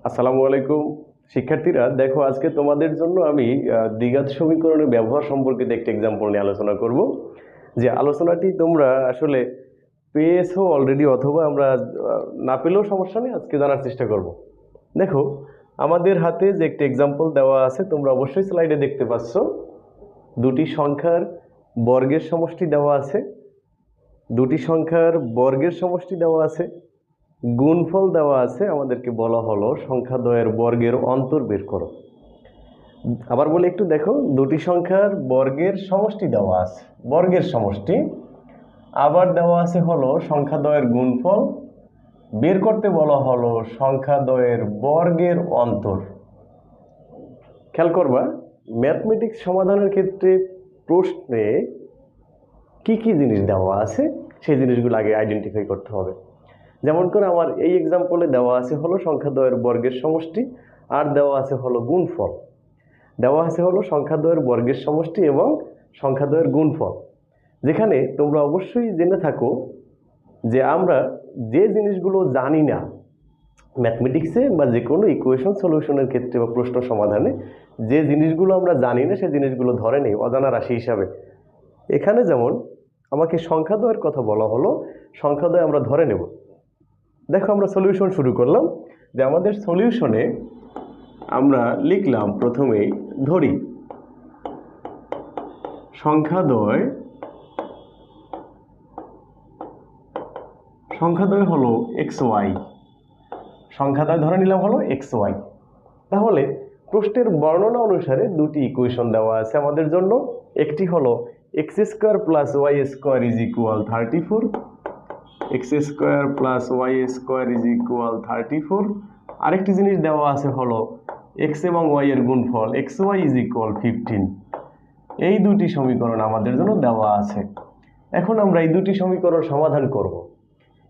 আসসালামু আলাইকুম শিক্ষার্থীরা, দেখো আজকে তোমাদের জন্য আমি দ্বিঘাত সমীকরণের ব্যবহার সম্পর্কিত একটা এক্সাম্পল নিয়ে আলোচনা করব। যে আলোচনাটি তোমরা আসলে পেয়েছো অলরেডি, অথবা আমরা না পেলেও সমস্যা নেই, আজকে জানার চেষ্টা করব। দেখো, আমাদের হাতে যে একটা এক্সাম্পল দেওয়া আছে, তোমরা অবশ্যই স্লাইডে দেখতে পাচ্ছ। দুটি সংখ্যার বর্গের সমষ্টি দেওয়া আছে, দুটি সংখ্যার বর্গের সমষ্টি দেওয়া আছে, গুণফল দেওয়া আছে। আমাদেরকে বলা হলো সংখ্যাদ্বয়ের বর্গের অন্তর বের করো। আবার বলে একটু দেখো, দুটি সংখ্যার বর্গের সমষ্টি দেওয়া আছে, বর্গের সমষ্টি, আবার দেওয়া আছে হলো সংখ্যাদ্বয়ের গুণফল, বের করতে বলা হলো সংখ্যাদ্বয়ের বর্গের অন্তর। খেয়াল করবা, ম্যাথমেটিক্স সমাধানের ক্ষেত্রে প্রশ্নে কি কি জিনিস দেওয়া আছে সেই জিনিসগুলো আগে আইডেন্টিফাই করতে হবে। যেমন করে আমার এই এক্সাম্পলে দেওয়া আছে হলো সংখ্যাদ্বয়ের বর্গের সমষ্টি, আর দেওয়া আছে হলো গুণফল। দেওয়া আছে হলো সংখ্যাদ্বয়ের বর্গের সমষ্টি এবং সংখ্যাদ্বয়ের গুণফল। যেখানে তোমরা অবশ্যই জেনে থাকো যে আমরা যে জিনিসগুলো জানি না ম্যাথমেটিক্সে বা যে কোনো ইকুয়েশন সলিউশনের ক্ষেত্রে বা প্রশ্ন সমাধানে, যে জিনিসগুলো আমরা জানি না সেই জিনিসগুলো ধরে নেই অজানা রাশি হিসাবে। এখানে যেমন আমাকে সংখ্যাদ্বয়ের কথা বলা হলো, সংখ্যাদ্বয় আমরা ধরে নেব। দেখো, আমরা সলিউশন শুরু করলাম। যে আমাদের সলিউশনে আমরা লিখলাম প্রথমেই, ধরি সংখ্যাদ্বয় হলো এক্স ওয়াই। সংখ্যাদ্বয় ধরে নিলাম হলো এক্স ওয়াই। তাহলে প্রশ্নের বর্ণনা অনুসারে দুটি ইকুয়েশন দেওয়া আছে আমাদের জন্য। একটি হলো x square plus y square is equal 34, x square plus y square is equal 34। আরেকটি জিনিস দেওয়া আছে হলো এক্স এবং ওয়াই এর গুণফল, এক্স ওয়াই ইজ ইকুয়াল 15। এই দুটি সমীকরণ আমাদের জন্য দেওয়া আছে। এখন আমরা এই দুটি সমীকরণ সমাধান করব।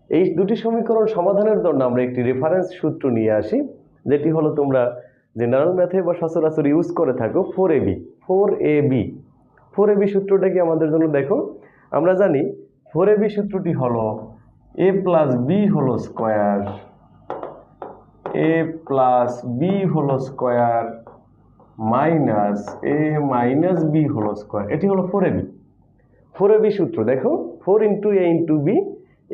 এই দুটি সমীকরণ সমাধানের জন্য আমরা একটি রেফারেন্স সূত্র নিয়ে আসি, যেটি হলো তোমরা জেনারেল ম্যাথে বা সচরাচর ইউজ করে থাকো 4ab। 4ab সূত্রটা কি আমাদের জন্য? দেখো, আমরা জানি 4ab সূত্রটি হলো a প্লাস বি হলো স্কোয়ার, a প্লাস বি হলো স্কোয়ার মাইনাস এ মাইনাস বি হলো স্কোয়ার। এটি হলো 4ab। 4ab সূত্র দেখো, 4 ইন্টু এ ইন্টু বি,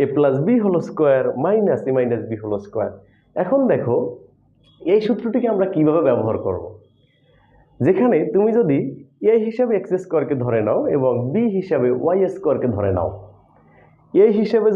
এ প্লাস বি হলো স্কোয়ার মাইনাস এ মাইনাস বি হলো স্কোয়ার। এখন দেখো, এই সূত্রটিকে আমরা কিভাবে ব্যবহার করব। যেখানে তুমি যদি এ হিসাবে এক্স স্কোয়ারকে ধরে নাও এবং বি হিসাবে ওয়াই স্কোয়ারকে ধরে নাও, এ হিসাবে